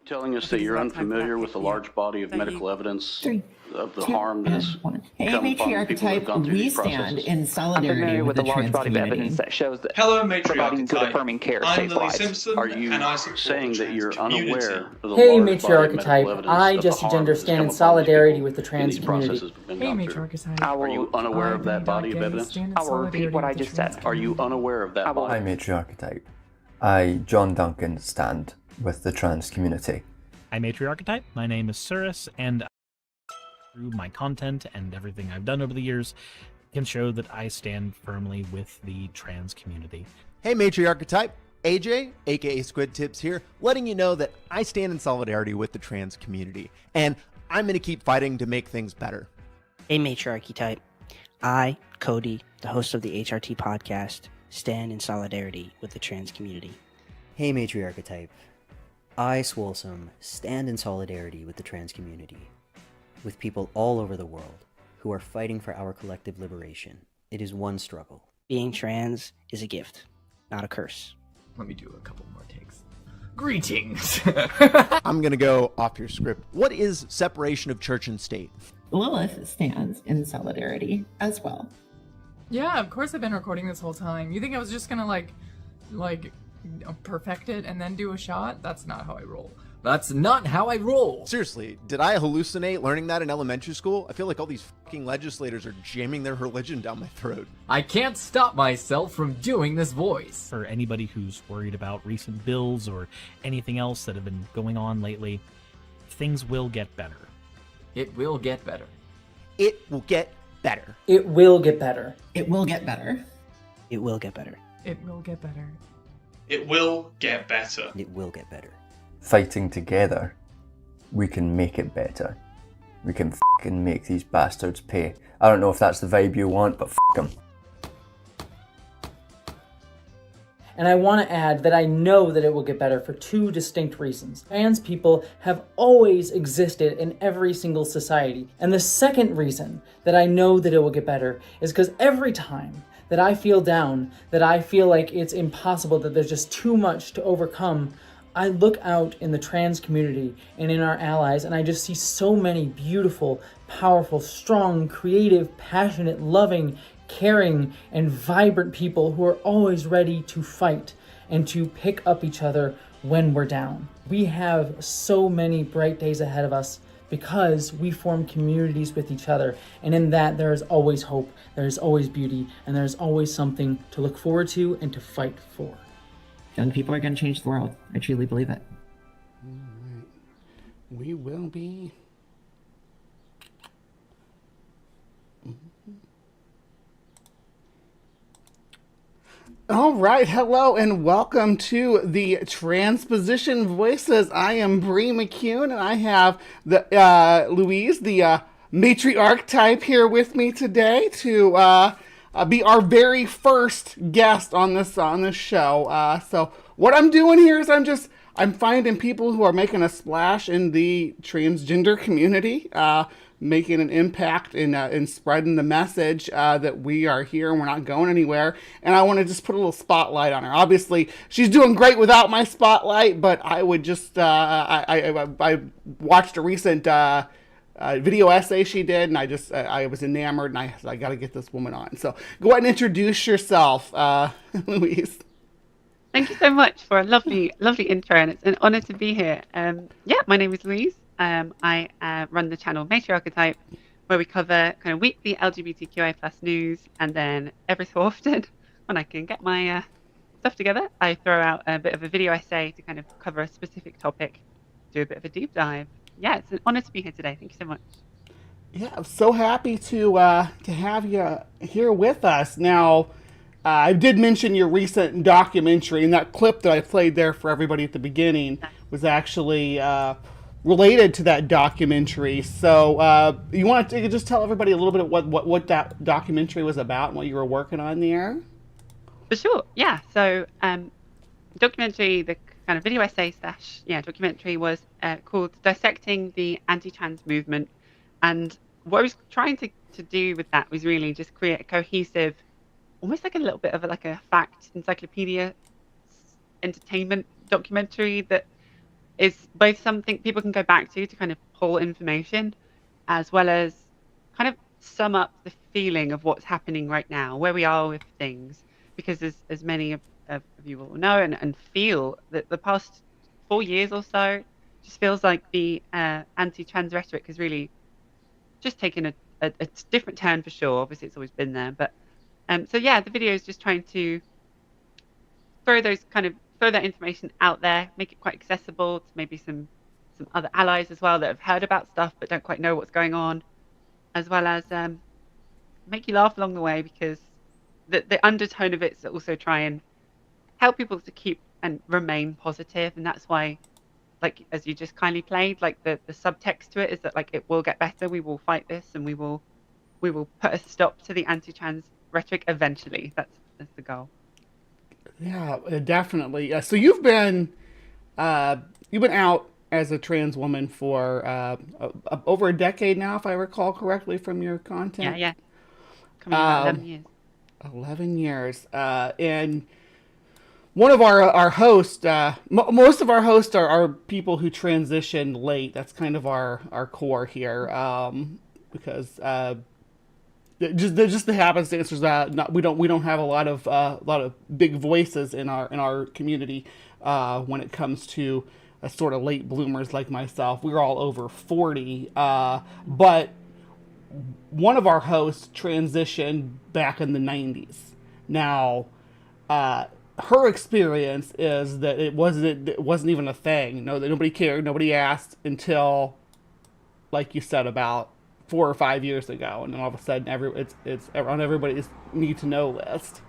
telling us that you're unfamiliar with the large body of medical evidence of the harm that's Hey, come upon people who have Matriarchtype, gone through we these stand processes. in I'm solidarity familiar with the the large trans body of community. evidence that shows that Hello, providing good Matriarchtype. affirming care I'm saves Lily lives. Simpson, Are you and I support saying the that trans you're community. unaware of the Hey, large body of medical Matriarchtype, evidence I, of the Jesse harm Gender, that's stand come in upon these solidarity people with the in trans these community. processes have been Hey, gone through? Matriarchtype. Are you unaware of that body of evidence? I will repeat what I just said. Are you unaware of that I will- body? Hi, Matriarchtype. I, John Duncan, stand with the trans community. Hi, Matriarchtype. My name is Cirrus, and through my content and everything I've done over the years, can show that I stand firmly with the trans community. Hey, Matriarchtype. AJ, aka Squid Tips here, letting you know that I stand in solidarity with the trans community, and I'm going to keep fighting to make things better. Hey, Matriarchtype. I, Cody, the host of the HRT podcast, stand in solidarity with the trans community. Hey, Matriarchtype. I, Swolesome, stand in solidarity with the trans community, with people all over the world who are fighting for our collective liberation. It is one struggle. Being trans is a gift, not a curse. Let me do a couple more takes. Greetings. I'm going to go off your script. What is separation of church and state? Lilith stands in solidarity as well. Yeah, of course I've been recording this whole time. You think I was just gonna like perfect it and then do a shot? That's not how I roll. That's not how I roll. Seriously, did I hallucinate learning that in elementary school? I feel like all these fucking legislators are jamming their religion down my throat. I can't stop myself from doing this voice. For anybody who's worried about recent bills or anything else that have been going on lately, things will get better. It will get better. It will get better. It will get better. It will get better. It will get better. It will get better. It will get better. It will get better. Fighting together, we can make it better. We can fucking make these bastards pay. I don't know if that's the vibe you want, but fuck them. And I want to add that I know that it will get better for two distinct reasons. Trans people have always existed in every single society. And the second reason that I know that it will get better is because every time that I feel down, that I feel like it's impossible, that there's just too much to overcome, I look out in the trans community and in our allies, and I just see so many beautiful, powerful, strong, creative, passionate, loving, caring, and vibrant people who are always ready to fight and to pick up each other when we're down. We have so many bright days ahead of us because we form communities with each other, and in that there is always hope, there is always beauty, and there is always something to look forward to and to fight for. Young people are going to change the world. I truly believe it. All right. We will be. All right. Hello and welcome to the Transposition Voices. I am Bree McCune, and I have the Louise, the Matriarchtype, here with me today to be our very first guest on this show. So what I'm doing here is I'm finding people who are making a splash in the transgender community, making an impact in spreading the message that we are here and we're not going anywhere. And I want to just put a little spotlight on her. Obviously, she's doing great without my spotlight, but I would just I watched a recent video essay she did, and I was enamored, and I got to get this woman on. So go ahead and introduce yourself, Louise. Thank you so much for a lovely intro, and it's an honor to be here. My name is Louise. I run the channel Matriarchtype, where we cover kind of weekly LGBTQI+ news, and then every so often, when I can get my stuff together, I throw out a bit of a video essay to kind of cover a specific topic, do a bit of a deep dive. Yeah, it's an honor to be here today. Thank you so much. Yeah, I'm so happy to have you here with us. Now, I did mention your recent documentary, and that clip that I played there for everybody at the beginning was actually related to that documentary. So you want to just tell everybody a little bit of what that documentary was about and what you were working on there? For sure, yeah. So documentary, the kind of video essay / documentary was called Dissecting the Anti-Trans Movement. And what I was trying to do with that was really just create a cohesive, almost like a little bit of a fact encyclopedia entertainment documentary that is both something people can go back to kind of pull information, as well as kind of sum up the feeling of what's happening right now, where we are with things. Because as many of you will know and feel that the past 4 years or so just feels like the anti-trans rhetoric has really just taken a different turn for sure. Obviously, it's always been there, but so yeah, the video is just trying to throw that information out there, make it quite accessible to maybe some other allies as well that have heard about stuff but don't quite know what's going on, as well as make you laugh along the way, because the undertone of it is also try and help people to keep and remain positive. And that's why, like, as you just kindly played, like the subtext to it is that, like, it will get better, we will fight this, and we will put a stop to the anti-trans rhetoric eventually. That's the goal. Yeah, definitely. So you've been out as a trans woman for over a decade now, if I recall correctly from your content. Yeah. Coming about 11 years. 11 years. And one of our hosts, most of our hosts are people who transitioned late. That's kind of our core here, because just the happenstances that we don't have a lot of big voices in our community when it comes to sort of late bloomers like myself. We're all over 40, but one of our hosts transitioned back in the 90s. Now, her experience is that it wasn't even a thing. No, that nobody cared, nobody asked until, like you said, about 4 or 5 years ago, and then all of a sudden it's on everybody's need to know list.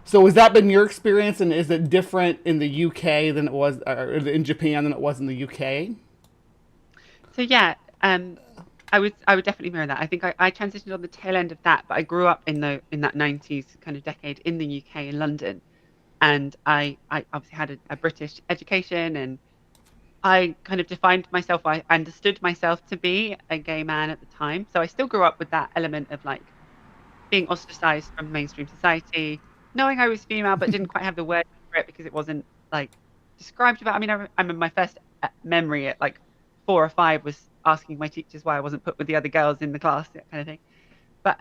So has that been your experience, and is it different in the UK than it was, or in Japan than it was in the UK? So yeah, I would definitely mirror that. I think I transitioned on the tail end of that, but I grew up in that 90s kind of decade in the UK, in London, and I obviously had a British education, and I kind of defined myself, I understood myself to be a gay man at the time. So I still grew up with that element of, like, being ostracized from mainstream society, knowing I was female, but didn't quite have the word for it because it wasn't, like, described about. I mean, I remember my first memory at like 4 or 5 was asking my teachers why I wasn't put with the other girls in the class, that kind of thing. But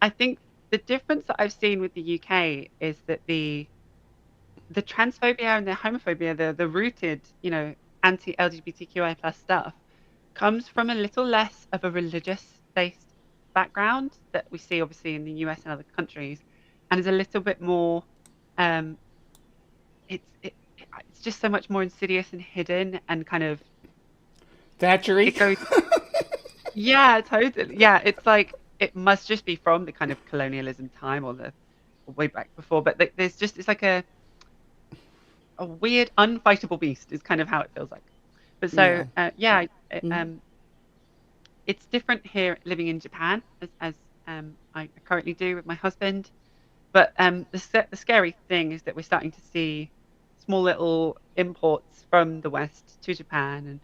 I think the difference that I've seen with the UK is that the transphobia and the homophobia, the rooted, anti-LGBTQI plus stuff, comes from a little less of a religious-based background that we see obviously in the US and other countries, and is a little bit more, it's just so much more insidious and hidden and kind of Thatchery. It goes, yeah, totally. Yeah, it's like it must just be from the kind of colonialism time or the way back before, but there's just, it's like a weird unfightable beast is kind of how it feels like. But so it's different here living in Japan, as I currently do with my husband. But the scary thing is that we're starting to see small little imports from the West to Japan, and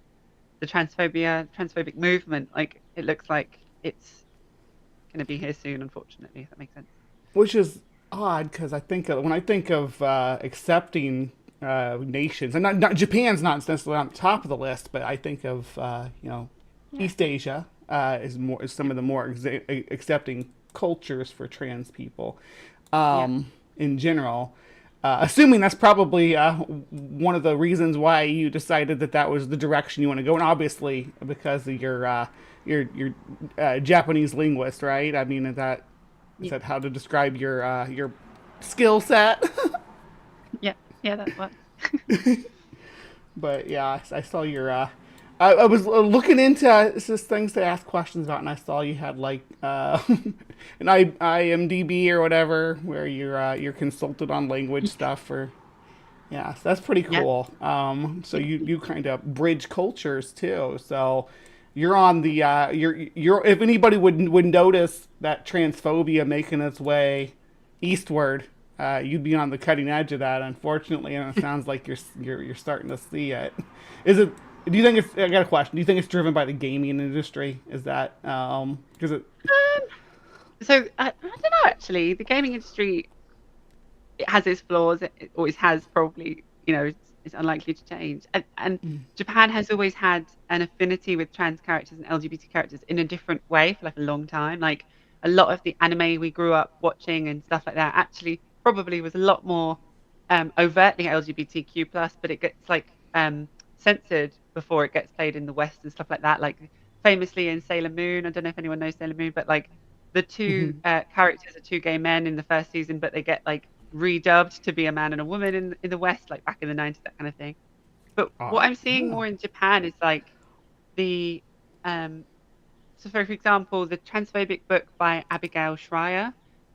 the transphobic movement, like, it looks like it's going to be here soon, unfortunately, if that makes sense. Which is odd, because when I think of accepting nations, and not Japan's not necessarily on the top of the list, but I think of East Asia is some of the more accepting cultures for trans people in general. Assuming that's probably one of the reasons why you decided that was the direction you want to go, and obviously because of your Japanese linguist, right? I mean, is that how to describe your skill set? Yeah, that works. But yeah, I saw your. I was looking into just things to ask questions about, and I saw you had like an IMDb or whatever where you're consulted on language stuff, or so that's pretty cool. Yeah. So you kind of bridge cultures too. So you're on the you're if anybody would notice that transphobia making its way eastward, you'd be on the cutting edge of that, unfortunately, and it sounds like you're starting to see it. Do you think it's? I got a question. Do you think it's driven by the gaming industry? Is that because it? So I don't know. Actually, the gaming industry, it has its flaws. It always has, probably. is unlikely to change. And Japan has always had an affinity with trans characters and LGBT characters in a different way for like a long time. Like a lot of the anime we grew up watching and stuff like that actually probably was a lot more overtly LGBTQ plus, but it gets like censored before it gets played in the West and stuff like that. Like famously in Sailor Moon, I don't know if anyone knows Sailor Moon, but like the two characters are two gay men in the first season, but they get like redubbed to be a man and a woman in the West, like back in the 90s, that kind of thing. But what I'm seeing more in Japan is like the so for example, the transphobic book by Abigail Schreier,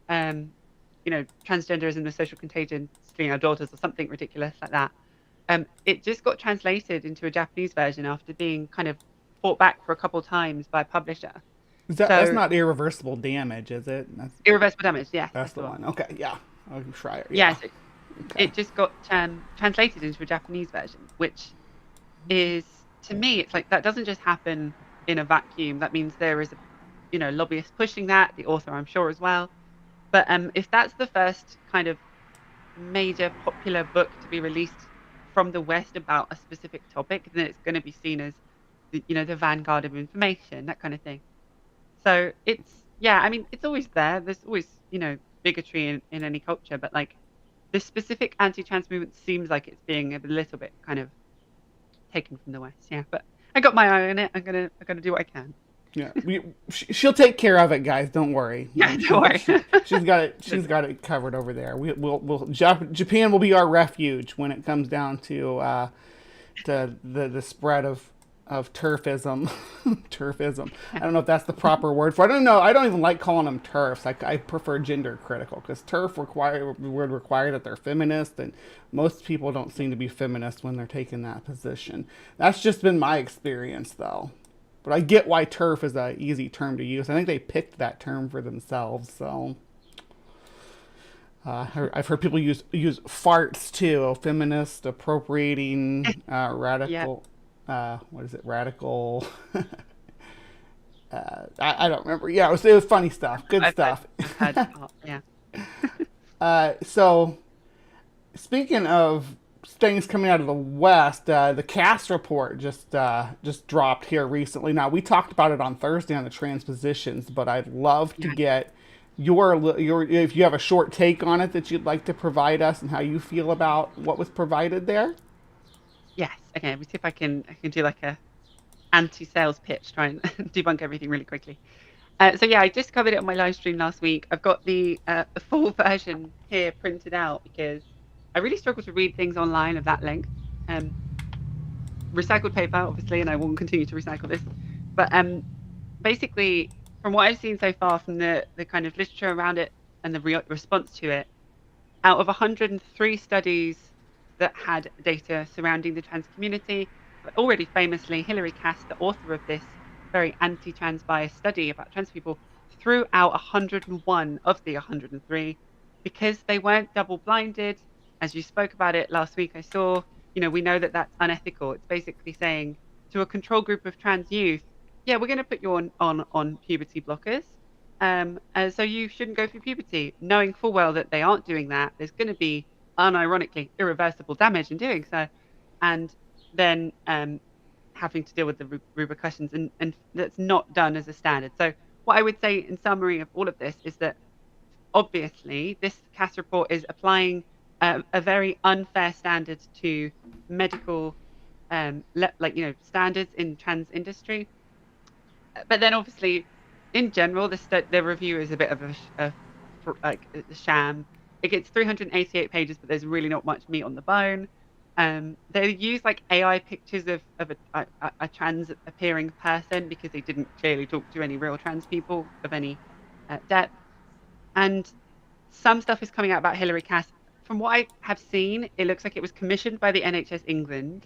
transgenderism, the social contagion, stealing our daughters, or something ridiculous like that. It just got translated into a Japanese version after being kind of fought back for a couple times by a publisher. That's not irreversible damage, is it? That's irreversible damage, yeah. That's the one. Okay, yeah. I'll try it. Yeah, so it just got translated into a Japanese version, which is, to me, it's like that doesn't just happen in a vacuum. That means there is a lobbyist pushing that, the author I'm sure as well. But if that's the first kind of major popular book to be released from the West about a specific topic, then it's going to be seen as the vanguard of information, that kind of thing. So it's always there. There's always bigotry in any culture, but like this specific anti-trans movement seems like it's being a little bit kind of taken from the West. Yeah, but I got my eye on it. I'm gonna do what I can. Yeah, she'll take care of it, guys. Don't worry. Yeah, don't worry. She's got it. She's got it covered over there. Japan will be our refuge when it comes down to the spread of turfism. Turfism. I don't know if that's the proper word for it. I don't know. I don't even like calling them turfs. I prefer gender critical, because turf would require that they're feminist, and most people don't seem to be feminist when they're taking that position. That's just been my experience, though. But I get why turf is an easy term to use. I think they picked that term for themselves. So I've heard people use farts too. Feminist, appropriating, radical. What is it? Radical. I don't remember. Yeah, it was funny stuff. Good stuff. Yeah. So speaking of things coming out of the West, the CAS report just dropped here recently. Now, we talked about it on Thursday on the Transpositions, but I'd love to get your if you have a short take on it that you'd like to provide us and how you feel about what was provided there. Yes. Okay. Let me see if I can do like a anti-sales pitch, try and debunk everything really quickly. So yeah, I just covered it on my live stream last week. I've got the full version here printed out because I really struggle to read things online of that length. Recycled paper, obviously, and I will continue to recycle this. But basically, from what I've seen so far from the kind of literature around it and the response to it, out of 103 studies that had data surrounding the trans community, already famously, Hilary Cass, the author of this very anti-trans bias study about trans people, threw out 101 of the 103 because they weren't double-blinded. As you spoke about it last week, I saw, we know that that's unethical. It's basically saying to a control group of trans youth, yeah, we're going to put you on puberty blockers. So you shouldn't go through puberty, knowing full well that they aren't doing that. There's going to be, unironically, irreversible damage in doing so. And then having to deal with the repercussions, and that's not done as a standard. So what I would say in summary of all of this is that obviously this CAS report is applying a very unfair standard to medical standards in trans industry. But then obviously in general the review is a bit of a sham. It gets 388 pages, but there's really not much meat on the bone. They use AI pictures of a trans appearing person because they didn't clearly talk to any real trans people of any depth. And some stuff is coming out about Hilary Cass. From what I have seen, it looks like it was commissioned by the NHS England,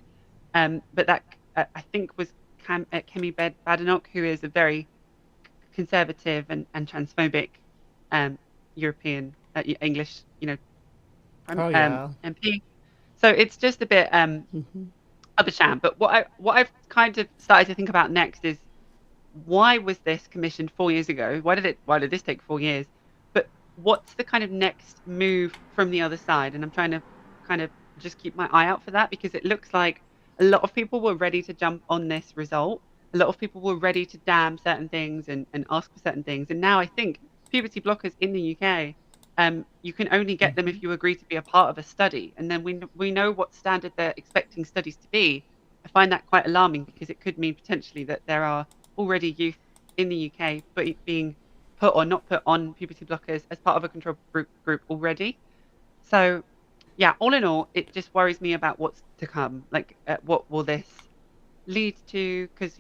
but that I think was Kemi Badenoch, who is a very conservative and transphobic European English MP. So it's just a bit of a sham. But what I've kind of started to think about next is, why was this commissioned 4 years ago? Why did this take 4 years? But what's the kind of next move from the other side? And I'm trying to kind of just keep my eye out for that, because it looks like a lot of people were ready to jump on this result. A lot of people were ready to damn certain things and ask for certain things. And now I think puberty blockers in the UK, you can only get them if you agree to be a part of a study. And then we know what standard they're expecting studies to be. I find that quite alarming, because it could mean potentially that there are already youth in the UK but being put or not put on puberty blockers as part of a control group already. So yeah, all in all, it just worries me about what's to come. Like, what will this lead to? Because,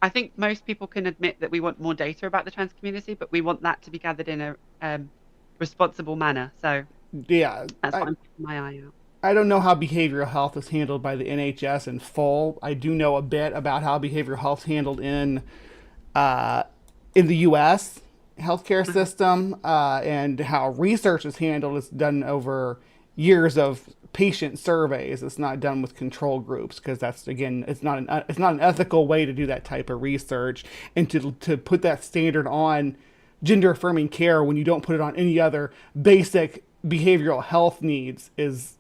I think most people can admit that we want more data about the trans community, but we want that to be gathered in a responsible manner. So yeah, that's what I'm keeping my eye out. I don't know how behavioral health is handled by the NHS in full. I do know a bit about how behavioral health is handled in the U.S. healthcare system, and how research is handled. It's done over years of patient surveys. It's not done with control groups, because that's, again, it's not an ethical way to do that type of research, and to put that standard on gender affirming care when you don't put it on any other basic behavioral health needs is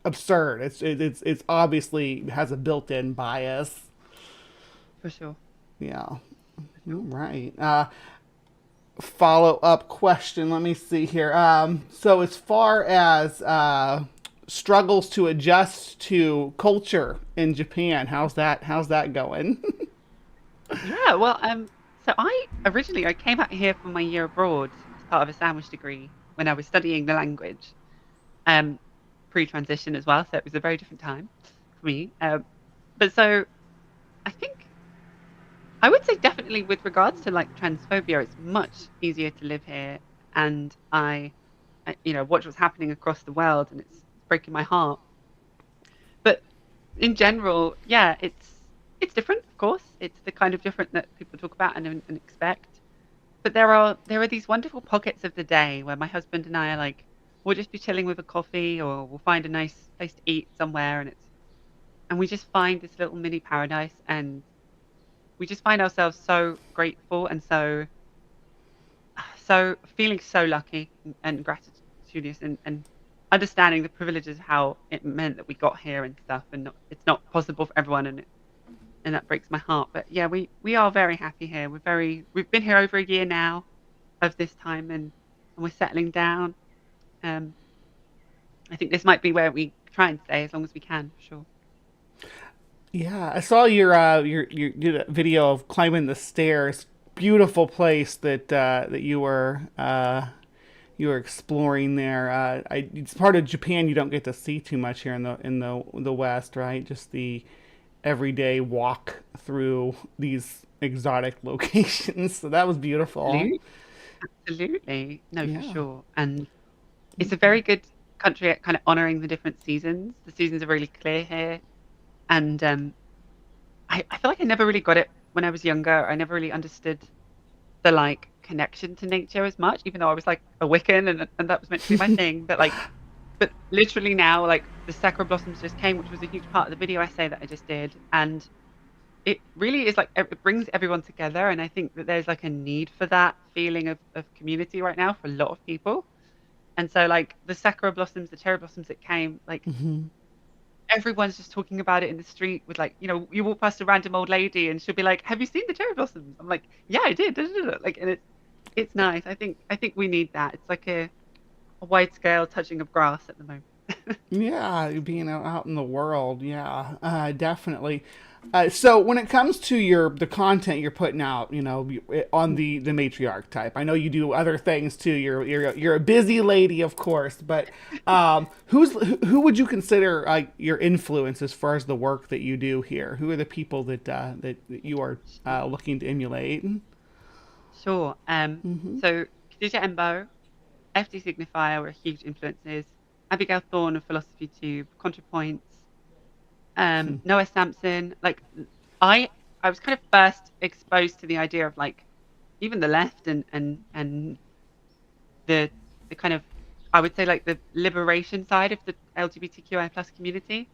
absurd. It's obviously has a built-in bias. For sure. Yeah. All right. Follow-up question. Let me see here. So as far as struggles to adjust to culture in Japan, how's that going? Yeah, well, so I came out here for my year abroad as part of a sandwich degree when I was studying the language, pre-transition as well. So it was a very different time for me. But so I think I would say definitely with regards to like transphobia, it's much easier to live here, and I watch what's happening across the world, and it's breaking my heart. But in general, yeah, it's different, of course. It's the kind of different that people talk about and expect. But there are these wonderful pockets of the day where my husband and I are like, we'll just be chilling with a coffee, or we'll find a nice place to eat somewhere, and we just find this little mini paradise, and we just find ourselves so grateful and so feeling so lucky and gratitudious, and understanding the privileges, how it meant that we got here and stuff, and it's not possible for everyone, and that breaks my heart. But yeah, we are very happy here. We've been here over a year now of this time, and we're settling down. I think this might be where we try and stay as long as we can, for sure. Yeah, I saw your did a video of climbing the stairs. Beautiful place that you were exploring there. It's part of Japan you don't get to see too much here in the West, right? Just the everyday walk through these exotic locations. So that was beautiful. Absolutely. No, Yeah. for sure. And it's a very good country at kind of honoring the different seasons. The seasons are really clear here. And I feel like I never really got it when I was younger. I never really understood the like connection to nature as much, even though I was like a Wiccan and that was meant to be my thing. But literally now, like the sakura blossoms just came, which was a huge part of the video essay that I just did. And it really is like, it brings everyone together. And I think that there's like a need for that feeling of community right now for a lot of people. And so like the sakura blossoms, the cherry blossoms that came, like everyone's just talking about it in the street with like, you walk past a random old lady and she'll be like, have you seen the cherry blossoms? I'm like, yeah, I did. Like, and it's nice. I think we need that. It's like a wide scale touching of grass at the moment. Yeah, being out in the world. Yeah, definitely. So when it comes to the content you're putting out, on the Matriarchtype, I know you do other things too. You're a busy lady, of course, but who would you consider like your influence as far as the work that you do here? Who are the people that you are looking to emulate? Sure. So Khadija Embo, FD Signifier were huge influences. Abigail Thorne of Philosophy Tube, ContraPoints, Noah Sampson. Like I was kind of first exposed to the idea of like even the left and the kind of, I would say like the liberation side of the LGBTQI plus community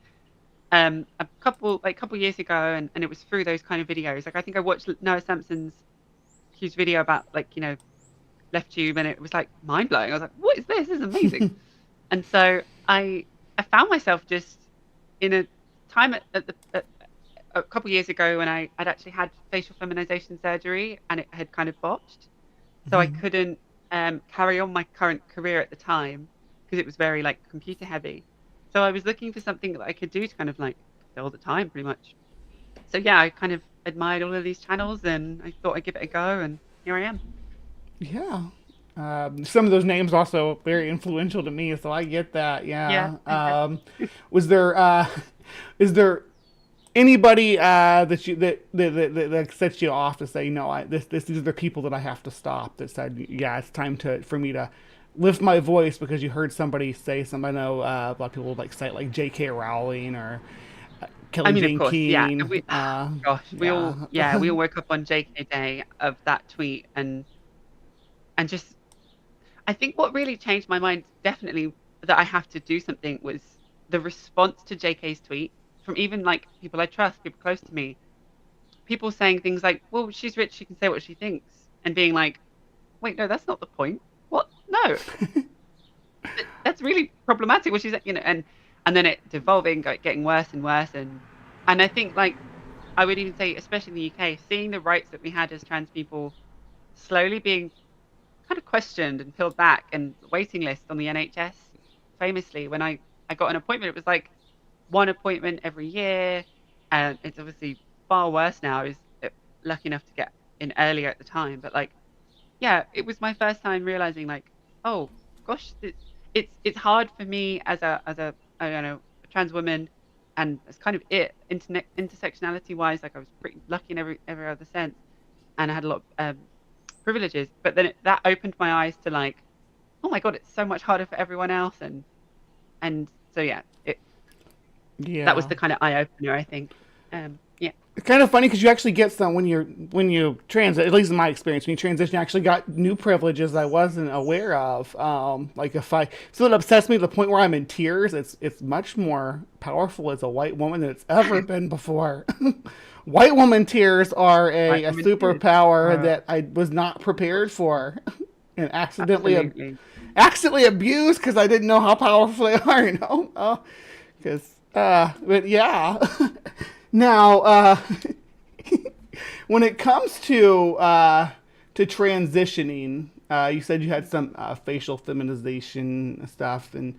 a couple years ago, and it was through those kind of videos. Like I think I watched Noah Sampson's huge video about like left tube, and it was like mind blowing. I was like, what is this? This is amazing. And so I I found myself just in a time a couple years ago when I'd actually had facial feminization surgery and it had kind of botched. So I couldn't carry on my current career at the time because it was very like computer heavy. So I was looking for something that I could do to kind of like fill the time pretty much. So yeah, I kind of admired all of these channels and I thought I'd give it a go and here I am. Yeah. Some of those names also very influential to me, so I get that. Yeah. Was there is there anybody that you that sets you off to say, no, these are the people that I have to stop, that said, yeah, it's time for me to lift my voice because you heard somebody say something? I know a lot of people like cite like J.K. Rowling or Kelly Jane of course, King. We all woke up on J.K. Day of that tweet and just I think what really changed my mind definitely that I have to do something was the response to JK's tweet from even like people I trust, people close to me, people saying things like, well, she's rich, she can say what she thinks, and being like, wait, no, that's not the point. What? No. That's really problematic what she's, and then it devolving, getting worse and worse. And I think like, I would even say, especially in the UK, seeing the rights that we had as trans people slowly being kind of questioned and peeled back, and waiting list on the NHS, famously, when I got an appointment, it was like one appointment every year, and it's obviously far worse now. I was lucky enough to get in earlier at the time, but like, yeah, it was my first time realizing like, oh gosh, it's hard for me as a I don't know, a trans woman, and it's kind of intersectionality wise, like I was pretty lucky in every other sense, and I had a lot of privileges, but then that opened my eyes to like, oh my god, it's so much harder for everyone else, and so yeah, that was the kind of eye opener, I think. Yeah, it's kind of funny because you actually get some when you transit, at least in my experience, when you transition, you actually got new privileges I wasn't aware of. Like so it obsessed me to the point where I'm in tears. It's much more powerful as a white woman than it's ever been before. White woman tears are a superpower that I was not prepared for, and accidentally abused because I didn't know how powerful they are. But yeah. Now, when it comes to transitioning, you said you had some facial feminization stuff, and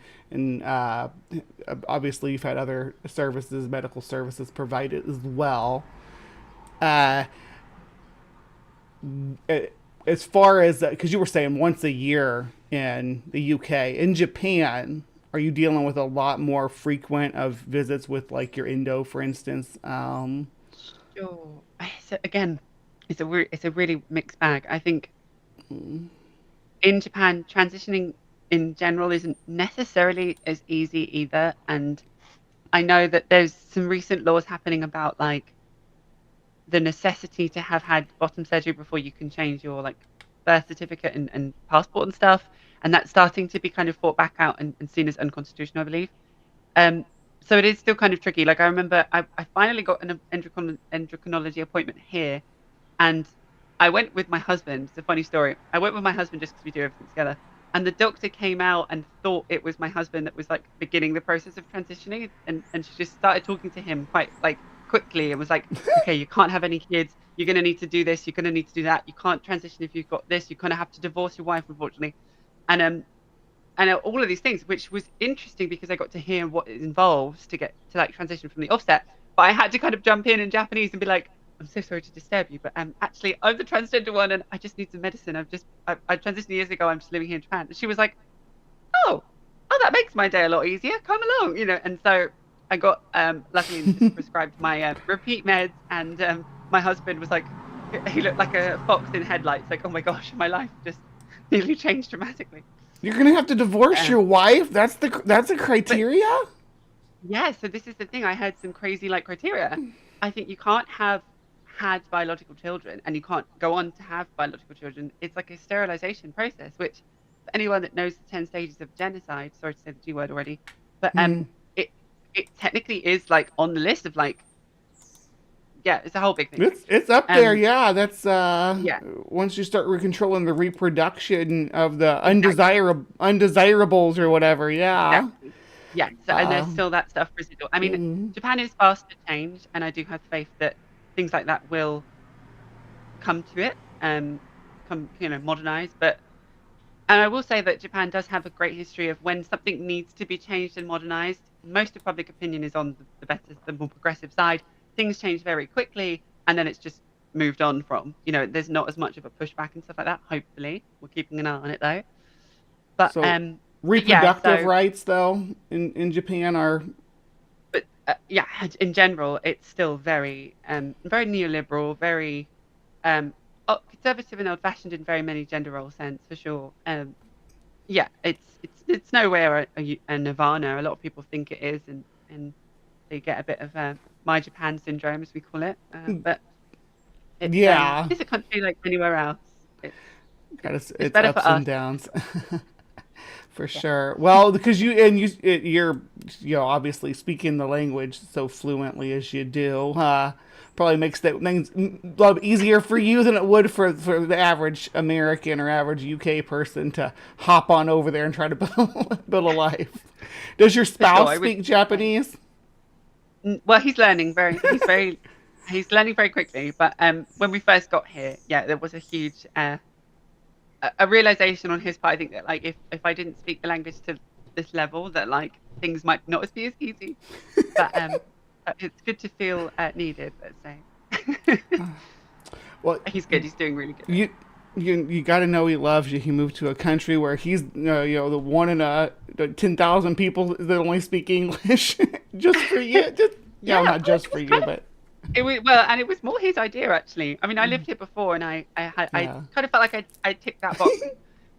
obviously you've had other services, medical services provided as well. As far as, because you were saying once a year in the UK, in Japan, are you dealing with a lot more frequent of visits with like your endo, for instance? Sure. So again, it's a really mixed bag. I think in Japan, transitioning in general isn't necessarily as easy either. And I know that there's some recent laws happening about like the necessity to have had bottom surgery before you can change your like birth certificate and passport and stuff. And that's starting to be kind of fought back out and seen as unconstitutional, I believe. So it is still kind of tricky. Like I remember I finally got an endocrinology appointment here, and I went with my husband. It's a funny story. I went with my husband just because we do everything together. And the doctor came out and thought it was my husband that was like beginning the process of transitioning. And she just started talking to him quite like quickly and was like, okay, you can't have any kids. You're going to need to do this. You're going to need to do that. You can't transition if you've got this. You're going to have to divorce your wife, unfortunately. And all of these things, which was interesting because I got to hear what it involves to get to like transition from the offset. But I had to kind of jump in Japanese and be like, I'm so sorry to disturb you, but actually I'm the transgender one and I just need some medicine. I transitioned years ago. I'm just living here in Japan. And she was like, oh, that makes my day a lot easier. Come along, And so I got luckily prescribed my repeat meds, and my husband was like, he looked like a fox in headlights. Like, oh my gosh, my life just nearly changed dramatically. You're gonna have to divorce your wife? That's a criteria? Yeah, so this is the thing. I had some crazy like criteria. I think you can't have had biological children, and you can't go on to have biological children. It's like a sterilization process, which for anyone that knows the 10 stages of genocide, sorry to say the G word already, but it technically is like on the list of like, yeah, it's a whole big thing. It's up there, yeah. That's once you start controlling the reproduction of the undesirables or whatever, yeah. Exactly. Yeah, so, and there's still that stuff residual. I mean, Japan is fast to change, and I do have faith that things like that will come to it, modernize. And I will say that Japan does have a great history of when something needs to be changed and modernized. Most of public opinion is on the more progressive side. Things change very quickly, and then it's just moved on from. There's not as much of a pushback and stuff like that. Hopefully, we're keeping an eye on it though. But reproductive rights, though, in Japan are. But in general, it's still very neoliberal, very conservative and old-fashioned in very many gender role sense, for sure. It's nowhere a nirvana. A lot of people think it is, and they get a bit of my Japan syndrome, as we call it. But it's a country like anywhere else. It's better ups for us. and downs. For sure. Well, because you're obviously speaking the language so fluently as you do, probably makes that things a lot easier for you than it would for the average American or average UK person to hop on over there and try to build a life. Does your spouse speak Japanese? Well, he's learning he's learning very quickly. But when we first got here, there was a huge a realization on his part. I think that if I didn't speak the language to this level, that things might not be as easy. But it's good to feel needed, let's say. Well, he's good. He's doing really good. You got to know he loves you. He moved to a country where he's the one in 10,000 people that only speak English. Just for you. Not just for you, but. It was more his idea, actually. I mean, I lived here before, and I kind of felt like I ticked that box.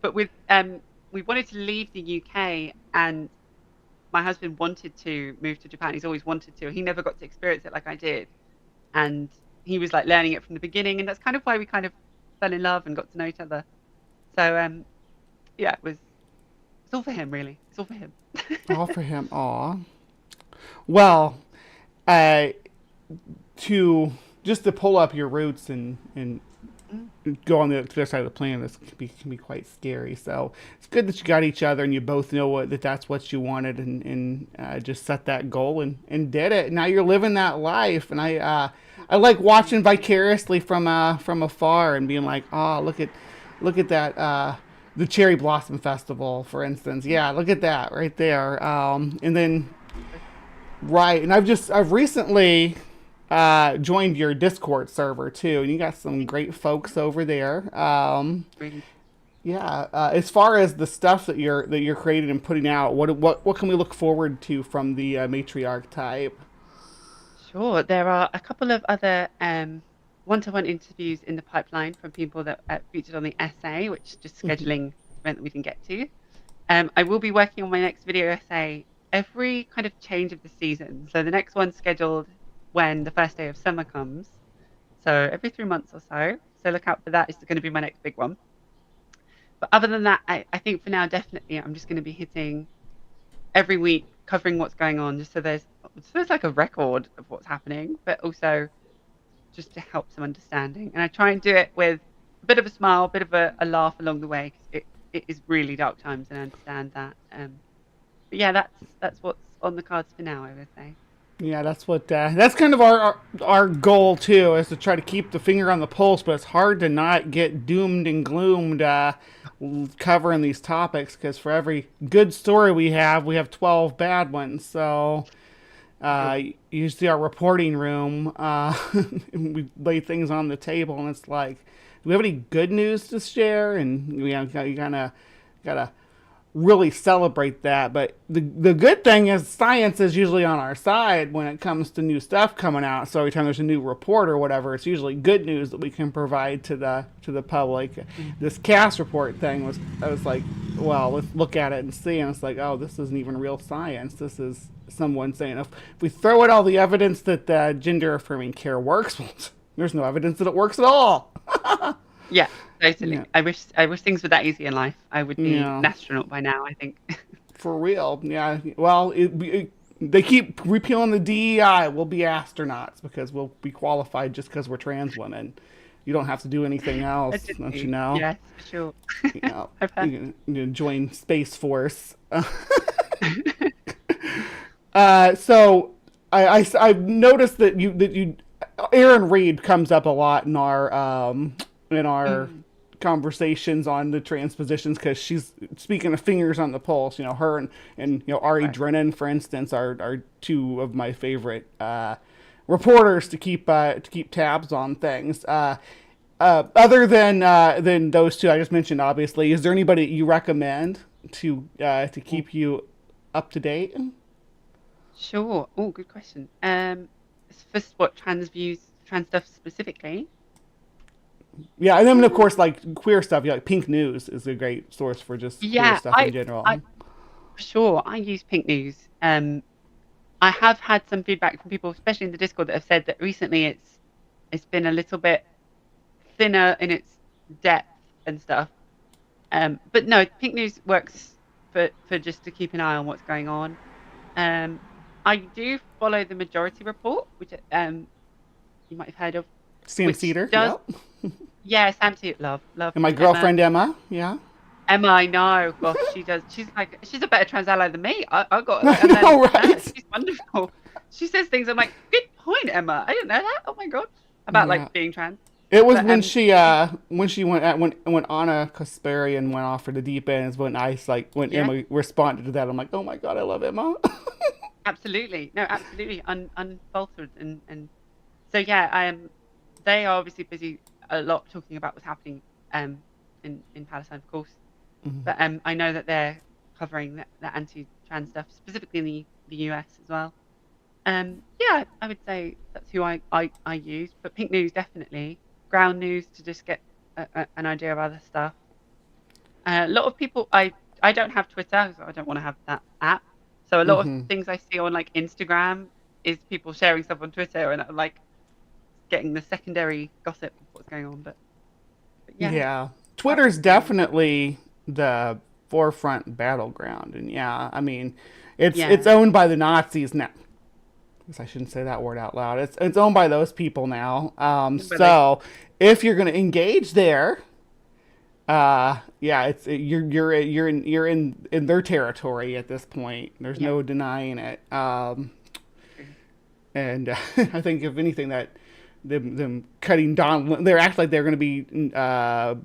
But we wanted to leave the UK, and my husband wanted to move to Japan. He's always wanted to. He never got to experience it like I did, and he was learning it from the beginning, and that's kind of why we kind of fell in love and got to know each other. So it's all for him, really. It's all for him. All for him. Aw. Well, to pull up your roots and go on the other side of the planet, this can be quite scary. So it's good that you got each other and you both know that's what you wanted, and just set that goal and did it. Now you're living that life, and I like watching vicariously from afar and being like, oh, look at that, the Cherry Blossom Festival, for instance. Yeah, look at that right there. And then and I've recently joined your Discord server too, and you got some great folks over there. As far as the stuff that you're creating and putting out, what can we look forward to from the Matriarchtype? Sure, there are a couple of other one-to-one interviews in the pipeline from people that featured on the essay, which is just scheduling event that we can get to. I will be working on my next video essay every kind of change of the season. So the next one's scheduled when the first day of summer comes, so every 3 months or so look out for that. It's going to be my next big one. But other than that, I think for now, definitely I'm just going to be hitting every week, covering what's going on, just so there's like a record of what's happening, but also just to help some understanding. And I try and do it with a bit of a smile, a bit of a laugh along the way, because it is really dark times, and I understand that. But yeah, that's what's on the cards for now, I would say. Yeah, that's kind of our goal too, is to try to keep the finger on the pulse, but it's hard to not get doomed and gloomed covering these topics, because for every good story we have 12 bad ones. So you see our reporting room, we lay things on the table, and it's like, do we have any good news to share? And you gotta really celebrate that. But the good thing is science is usually on our side when it comes to new stuff coming out. So every time there's a new report or whatever, it's usually good news that we can provide to the public. This cast report thing I was like, well, let's look at it and see. And it's like, oh, this isn't even real science. This is someone saying, if we throw out all the evidence that gender affirming care works, well, there's no evidence that it works at all. Yeah, totally. Yeah. I wish things were that easy in life. I would be an astronaut by now, I think. For real. Yeah. Well, they keep repealing the DEI. We'll be astronauts because we'll be qualified just because we're trans women. You don't have to do anything else, don't you know? Yes, for sure. You can join Space Force. So I've noticed that you Aaron Reed comes up a lot in our conversations on the transpositions, because she's, speaking of fingers on the pulse, her and Ari Drennan, for instance, are two of my favorite reporters to keep tabs on things. Other than those two I just mentioned, obviously, is there anybody you recommend to keep you up to date? Sure. Oh, good question. First, what trans stuff specifically? Yeah, and then of course, like queer stuff, like Pink News is a great source for just queer stuff in general. Sure, I use Pink News. I have had some feedback from people, especially in the Discord, that have said that recently it's been a little bit thinner in its depth and stuff. But no, Pink News works for just to keep an eye on what's going on. I do follow the Majority Report, which you might have heard of. Sam Cedar, yeah, Sam Cedar, love. And my girlfriend Emma, yeah. Emma, I know. Gosh, she does. She's a better trans ally than me. I got. Right? She's wonderful. She says things. I'm like, good point, Emma. I didn't know that. Oh my god, about like being trans. It was when she went when Anna Kasparian went off for the deep end, is when Emma responded to that. I'm like, oh my god, I love Emma. Absolutely, no, absolutely, unfaltered, and so yeah, they are obviously busy a lot talking about what's happening in Palestine, of course. Mm-hmm. But I know that they're covering the anti-trans stuff, specifically in the US as well. Yeah, I would say that's who I use. But Pink News, definitely. Ground News, to just get an idea of other stuff. A lot of people, I don't have Twitter, so I don't want to have that app. So a lot of things I see on like Instagram is people sharing stuff on Twitter, and I'm like getting the secondary gossip of what's going on. But yeah. Yeah. Twitter's definitely the forefront battleground, and yeah, I mean, it's owned by the Nazis now. I guess I shouldn't say that word out loud. It's owned by those people now. So if you're going to engage there, you're in their territory at this point. There's no denying it. And I think if anything that. Them cutting Don, they're acting like they're going to be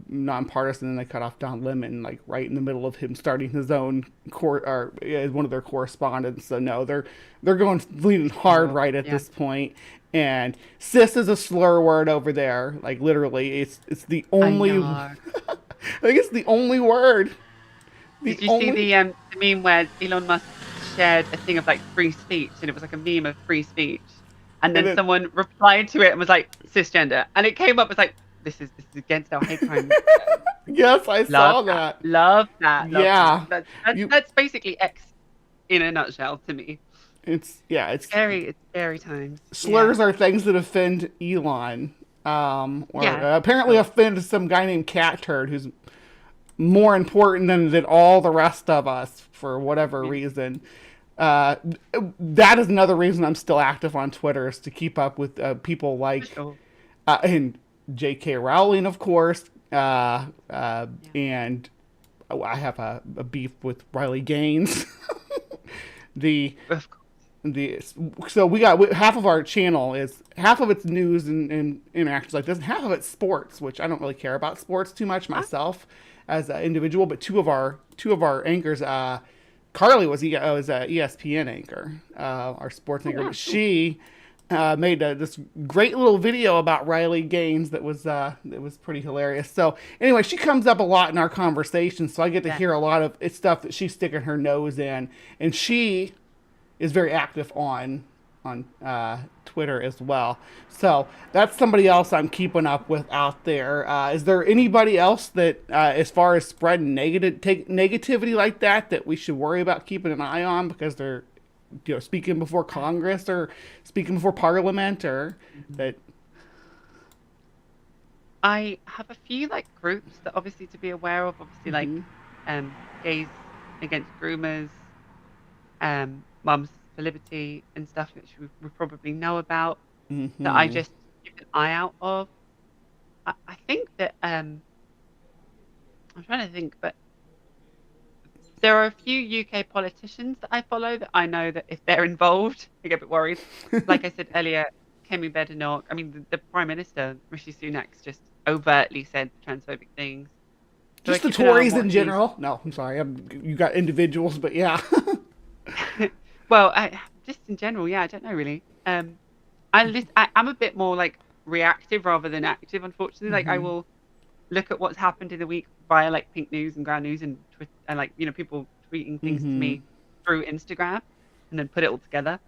nonpartisan, and they cut off Don Lemon like right in the middle of him starting his own one of their correspondents. So no, they're leaning hard right at this point. And cis is a slur word over there. Like literally, it's the only. I think it's the only word. Did you see the meme where Elon Musk shared a thing of like free speech, and it was like a meme of free speech? And then someone replied to it and was like, cisgender. And it came up as like, this is against our hate crime. Yes, I saw that. Love that. Yeah. That's basically X in a nutshell to me. It's scary times. Slurs are things that offend Elon. Apparently offend some guy named Cat Turd, who's more important than all the rest of us for whatever reason. That is another reason I'm still active on Twitter, is to keep up with people like and J.K. Rowling, of course, and I have a beef with Riley Gaines. So we got half of our channel is half of it's news and interactions like this, and half of it's sports, which I don't really care about sports too much myself as an individual, but two of our anchors. Carly was an ESPN anchor, our sports anchor. But she made this great little video about Riley Gaines that was pretty hilarious. So anyway, she comes up a lot in our conversations, so I get to hear a lot of stuff that she's sticking her nose in, and she is very active on Twitter as well. So that's somebody else I'm keeping up with out there. Is there anybody else that, as far as spreading negativity like that we should worry about keeping an eye on because they're, speaking before Congress or speaking before Parliament, or that? I have a few like groups that obviously to be aware of. Obviously, like Gays Against Groomers, Mums for Liberty and stuff, which we probably know about, that I just keep an eye out of. I think that I'm trying to think, but there are a few UK politicians that I follow that I know that if they're involved, I get a bit worried. Like I said earlier, Kemi Badenoch, I mean, the Prime Minister, Rishi Sunak, just overtly said transphobic things. So Just I the keep an eye on Tories what in he's- general? No, I'm sorry. You got individuals, but yeah. Well, just in general, yeah, I don't know really. I'm a bit more like reactive rather than active, unfortunately. Like I Mhm. will look at what's happened in the week via like Pink News and Ground News and Twitter, and like people tweeting things to me through Instagram, and then put it all together.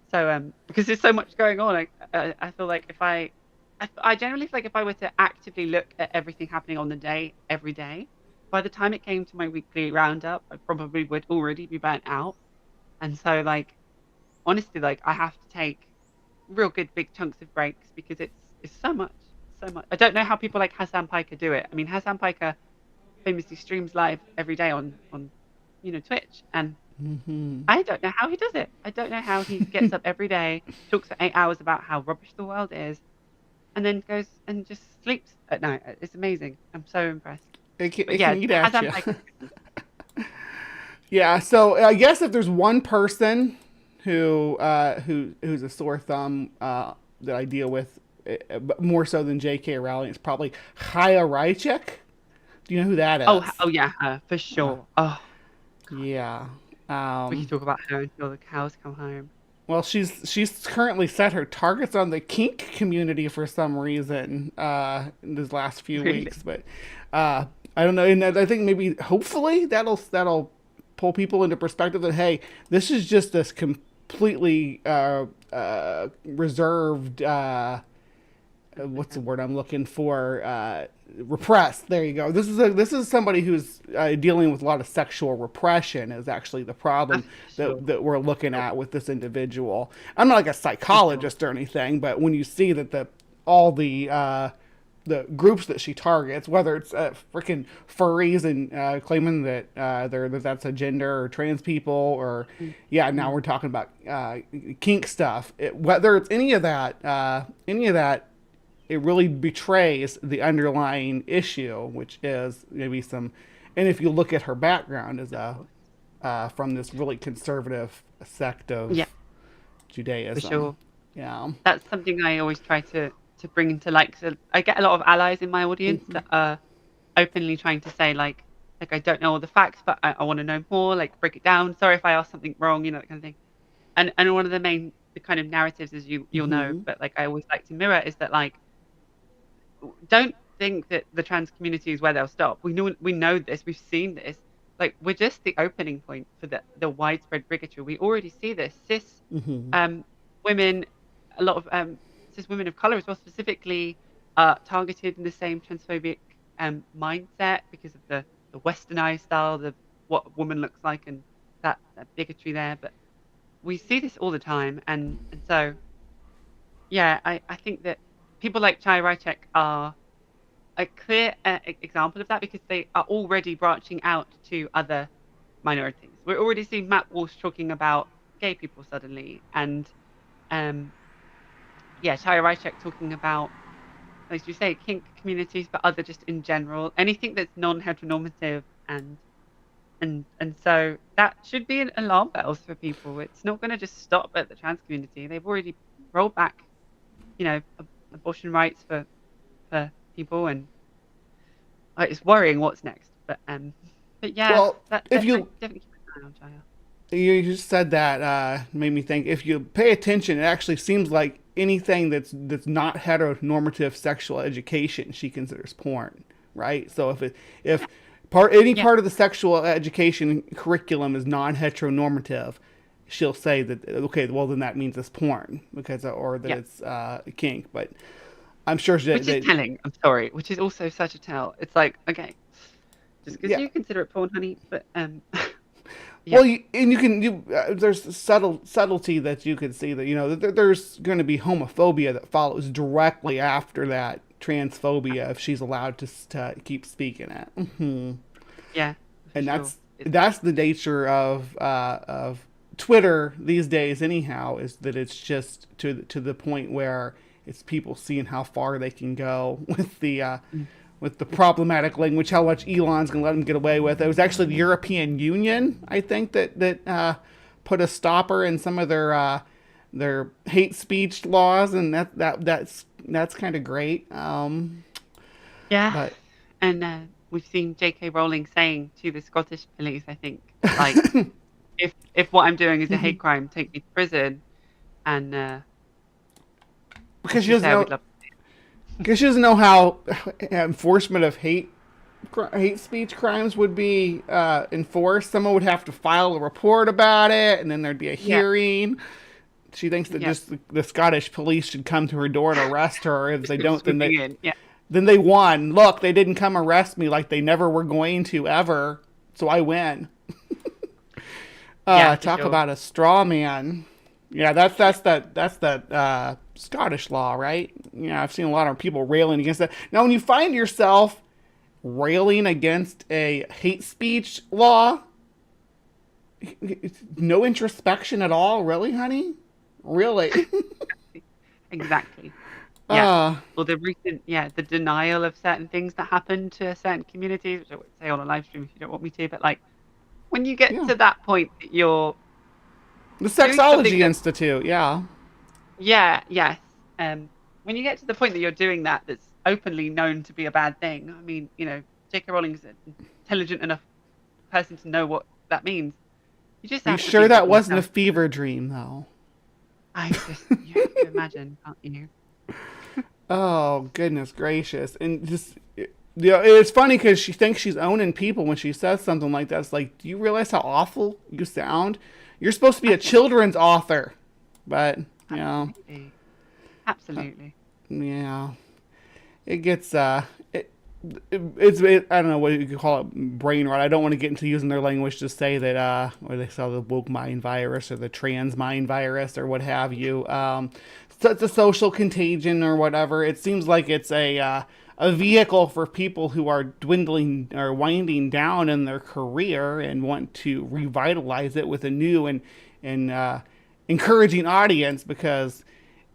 So because there's so much going on, I feel like I generally feel like if I were to actively look at everything happening on the day every day, by the time it came to my weekly roundup, I probably would already be burnt out. And so like honestly, like I have to take real good big chunks of breaks because it's so much, so much. I don't know how people like Hassan Piker do it. I mean, Hassan Piker famously streams live every day on Twitch, and I don't know how he does it. I don't know how he gets up every day, talks for 8 hours about how rubbish the world is, and then goes and just sleeps at night. It's amazing. I'm so impressed. It can But yeah, eat at Hassan ya. Piker. Yeah, so I guess if there's one person who's a sore thumb that I deal with, but more so than J.K. Rowling, it's probably Chaya Raichik. Do you know who that is? Oh yeah, for sure. Oh, yeah. we can talk about her until the cows come home. Well, she's currently set her targets on the kink community for some reason in these last few Really? weeks, but I don't know. And I think maybe hopefully that'll pull people into perspective that hey, this is just this completely reserved. What's the word I'm looking for? Repressed. There you go. This is somebody who's dealing with a lot of sexual repression is actually the problem that we're looking at with this individual. I'm not like a psychologist or anything, but when you see that all the groups that she targets, whether it's freaking furries and claiming that that's a gender or trans people, or now we're talking about kink stuff. Whether it's any of that, it really betrays the underlying issue, which is maybe some. And if you look at her background as from this really conservative sect of Judaism, For sure. Yeah, that's something I always try to bring into light. So I get a lot of allies in my audience that are openly trying to say like I don't know all the facts, but I want to know more. Like break it down. Sorry if I asked something wrong, that kind of thing. And one of the main kind of narratives, as you'll know, but like I always like to mirror is that like don't think that the trans community is where they'll stop. We know this. We've seen this. Like we're just the opening point for the widespread bigotry. We already see this. Cis women, a lot of cis women of color as well, specifically targeted in the same transphobic mindset because of the westernized style, what a woman looks like, and that bigotry there. But we see this all the time, and so yeah, I think that people like Chai Raichek are a clear example of that because they are already branching out to other minorities. We're already seeing Matt Walsh talking about gay people suddenly, and Chai Raichek talking about, as you say, kink communities, but other just in general, anything that's non-heteronormative, and so that should be an alarm bells for people. It's not going to just stop at the trans community. They've already rolled back, abortion rights for people, and it's worrying what's next. But yeah, well, if I you definitely keep an eye on Chaya. You just said that made me think. If you pay attention, it actually seems like anything that's not heteronormative sexual education she considers porn, right? So if part of the sexual education curriculum is non-heteronormative, she'll say that okay, well then that means it's porn because it's kink. But I'm sure which is telling. I'm sorry, which is also such a tell. It's like okay, just because you consider it porn, honey, but Well, there's subtlety that you can see that there's going to be homophobia that follows directly after that transphobia if she's allowed to keep speaking it. Yeah, and that's the nature of Twitter these days. Anyhow, is that it's just to the point where it's people seeing how far they can go with with the problematic language, how much Elon's going to let them get away with. It was actually the European Union, I think, that put a stopper in some of their hate speech laws, and that's kind of great. Yeah, and we've seen J.K. Rowling saying to the Scottish police, I think, like, if what I'm doing is a hate crime, take me to prison, and because she doesn't know how enforcement of hate speech crimes would be enforced. Someone would have to file a report about it, and then there'd be a hearing. Yeah. She thinks that just the Scottish police should come to her door and arrest her. If they don't, then they won. Look, they didn't come arrest me like they never were going to ever, so I win. Talk about a straw man. Yeah, that's that Scottish law, right? Yeah, I've seen a lot of people railing against that. Now, when you find yourself railing against a hate speech law, no introspection at all, really, honey? Really? Exactly. Yeah. Well, the denial of certain things that happen to certain communities, which I won't say on a live stream if you don't want me to, but like when you get to that point that you're the Sexology Institute, Yes. When you get to the point that you're doing that's openly known to be a bad thing. I mean, J.K. Rowling is an intelligent enough person to know what that means. You just have to sure that wasn't a fever dream, though? You have to imagine, can't you? Oh, goodness gracious. And just, it's funny because she thinks she's owning people when she says something like that. It's like, do you realize how awful you sound? You're supposed to be a children's author. But, Absolutely. Yeah. It gets, it's I don't know what you could call it, brain rot. I don't want to get into using their language to say that, or they sell the woke mind virus or the trans mind virus or what have you. So it's a social contagion or whatever. It seems like it's a vehicle for people who are dwindling or winding down in their career and want to revitalize it with a new and encouraging audience, because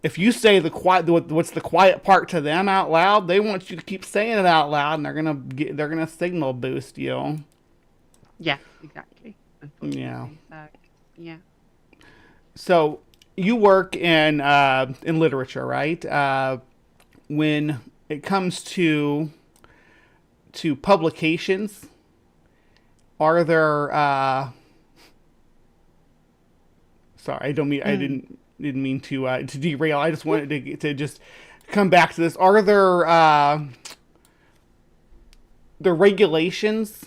if you say what's the quiet part to them out loud, they want you to keep saying it out loud, and they're gonna signal boost you. Yeah, exactly. Yeah. Yeah. So you work in literature, right? When it comes to publications, are there? Sorry, I didn't mean to derail. I just wanted to just come back to this. Are there the regulations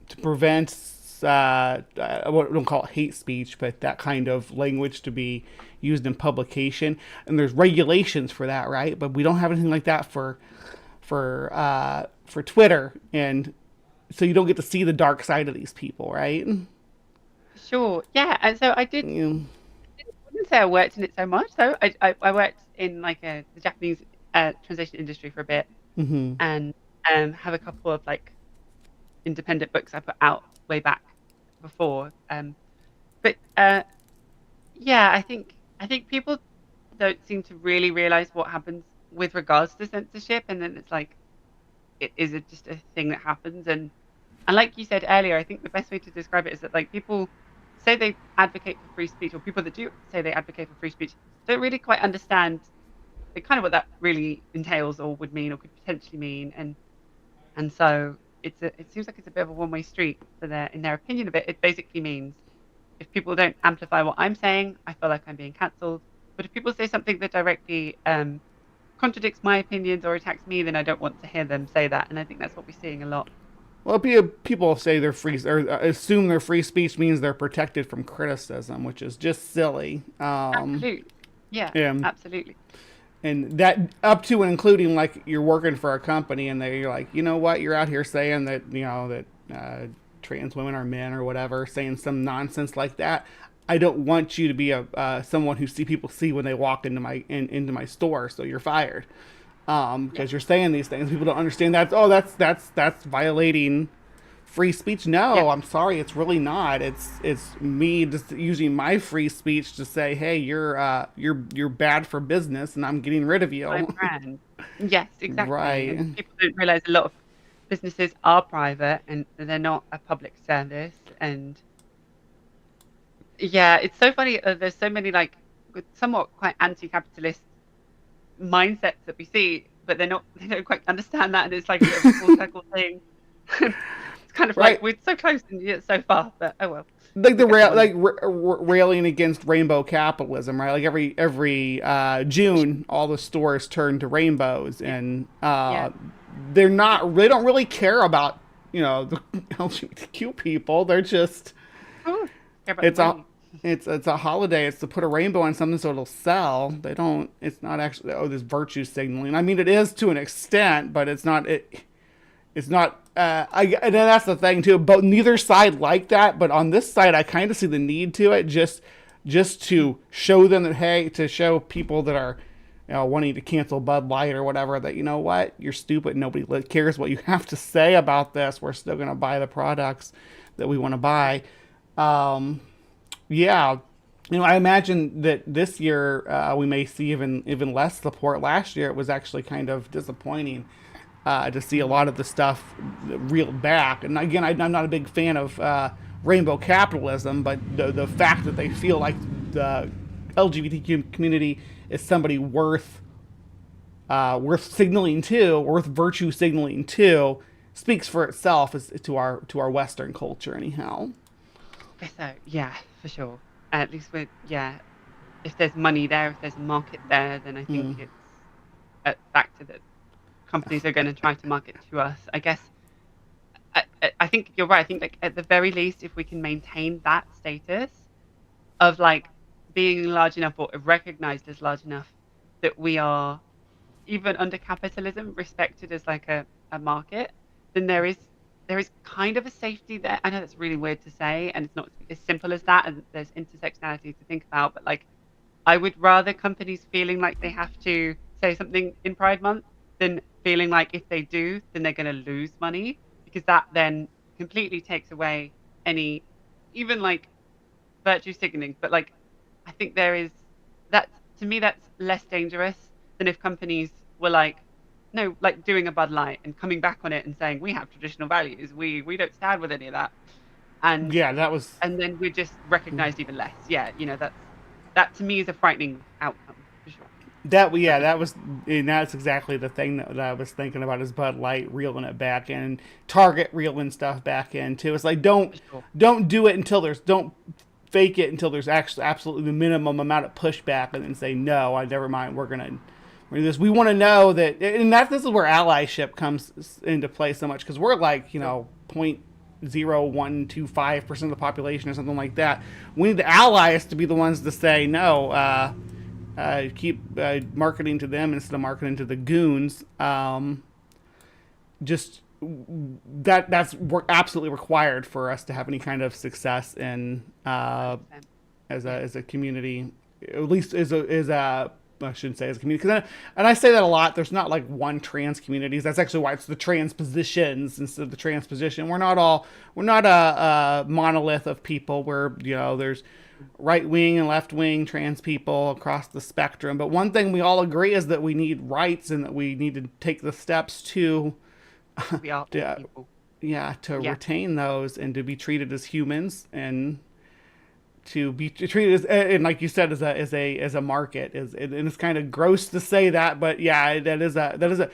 to prevent I don't call it hate speech, but that kind of language to be used in publication? And there's regulations for that, right? But we don't have anything like that for Twitter, and so you don't get to see the dark side of these people, right? Sure. Yeah, and so I did. I wouldn't say I worked in it so much, though. I worked in like the Japanese translation industry for a bit, and have a couple of like independent books I put out way back before. But yeah, I think people don't seem to really realize what happens with regards to censorship, and then it's like it is just a thing that happens. And like you said earlier, I think the best way to describe it is that like people say they advocate for free speech, or people that do say they advocate for free speech don't really quite understand kind of what that really entails or would mean or could potentially mean, and so it seems like it's a bit of a one-way street in their opinion of it. It basically means if people don't amplify what I'm saying, I feel like I'm being cancelled. But if people say something that directly contradicts my opinions or attacks me, then I don't want to hear them say that. And I think that's what we're seeing a lot. Well, people say they're free, or assume their free speech means they're protected from criticism, which is just silly. Absolutely. Yeah, absolutely. And that up to and including like you're working for a company and you're like, you know what, you're out here saying that, that trans women are men or whatever, saying some nonsense like that. I don't want you to be someone who people see when they walk into my store, so you're fired. Because you're saying these things. People don't understand that. Oh, that's violating free speech. No, I'm sorry, it's really not. It's me just using my free speech to say, hey, you're bad for business, and I'm getting rid of you. My brand. Yes, exactly. Right. And people don't realize a lot of businesses are private and they're not a public service. And yeah, it's so funny. There's so many like somewhat quite anti-capitalist mindsets that we see, but they don't quite understand that, and it's like a bit of a full circle thing. It's kind of like we're so close and yet so far, but oh well. Like railing against rainbow capitalism, right? Like every June, all the stores turn to rainbows, and they don't really care about the LGBTQ people. They're just it's a holiday. It's to put a rainbow on something so it'll sell. They don't. It's not actually this virtue signaling. I mean, it is to an extent, but it's not. It's not. And that's the thing too. But neither side like that. But on this side, I kind of see the need to it, just to show them that, hey, to show people that are wanting to cancel Bud Light or whatever, that what, you're stupid. Nobody cares what you have to say about this. We're still going to buy the products that we want to buy. Yeah. I imagine that this year we may see even less support. Last year it was actually kind of disappointing to see a lot of the stuff reeled back. And again, I'm not a big fan of rainbow capitalism, but the fact that they feel like the LGBTQ community is somebody worth signaling to, worth virtue signaling to, speaks for itself as to our Western culture anyhow. So yeah, for sure. At least if there's money there, if there's a market there, then I think it's a factor that companies are going to try to market to us. I guess I think you're right. I think like at the very least, if we can maintain that status of like being large enough or recognized as large enough that we are even under capitalism respected as like a market, then there is kind of a safety there. I know that's really weird to say, and it's not as simple as that, and there's intersectionality to think about, but like I would rather companies feeling like they have to say something in Pride Month than feeling like if they do, then they're going to lose money, because that then completely takes away any even like virtue signaling. But like I think there is that, to me, that's less dangerous than if companies were like, no, like doing a Bud Light and coming back on it and saying we have traditional values, we don't stand with any of that, and and then we're just recognized even less. That to me is a frightening outcome for sure. That's exactly the thing that I was thinking about, is Bud Light reeling it back in, Target reeling stuff back in too. It's like don't do it don't fake it until there's actually absolutely the minimum amount of pushback, and then say no, never mind, we're gonna do this. We want to know that, and this is where allyship comes into play so much, because we're like 0.0125% of the population or something like that. We need the allies to be the ones to say no. Keep marketing to them instead of marketing to the goons. That's absolutely required for us to have any kind of success in as a community, at least as a I shouldn't say as a community, and I say that a lot. There's not like one trans community. That's actually why it's the transpositions instead of the transposition. We're not a monolith of people where there's right wing and left wing trans people across the spectrum. But one thing we all agree is that we need rights, and that we need to take the steps to retain those, and to be treated as humans, and to be treated as, and like you said, as a market. And it's kind of gross to say that, but yeah, that is a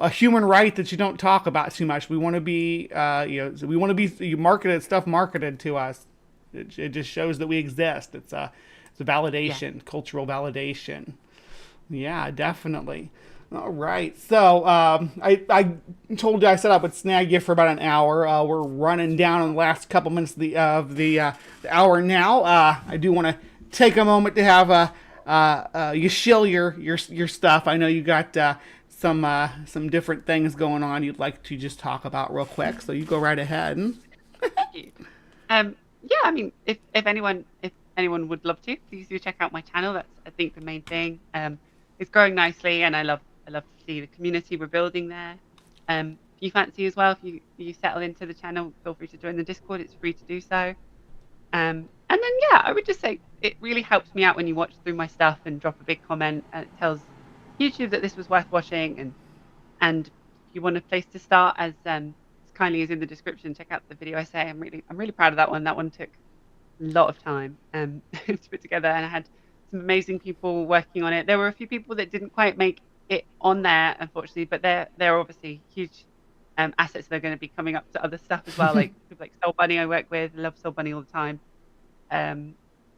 human right that you don't talk about too much. We want to be we want to be marketed to us. It just shows that we exist. It's a validation, cultural validation. Yeah, definitely. All right. So I told you, I said I would snag you for about an hour. We're running down in the last couple minutes of the hour now. I do want to take a moment to have you shill your stuff. I know you got some different things going on you'd like to just talk about real quick. So you go right ahead. Yeah, I mean, if anyone would love to, please do check out my channel. That's, I think, the main thing. It's growing nicely, and I love to see the community we're building there. you fancy as well, if you settle into the channel, feel free to join the Discord. It's free to do so. And then yeah, I would just say it really helps me out when you watch through my stuff and drop a big comment, and it tells YouTube that this was worth watching. And if you want a place to start, as kindly as in the description, check out the video essay. I'm really proud of that one. That one took a lot of time to put together, and I had some amazing people working on it. There were a few people that didn't quite make it on there, unfortunately, but they're obviously huge assets that are going to be coming up to other stuff as well, like people like Soul Bunny I work with. I love Soul Bunny all the time.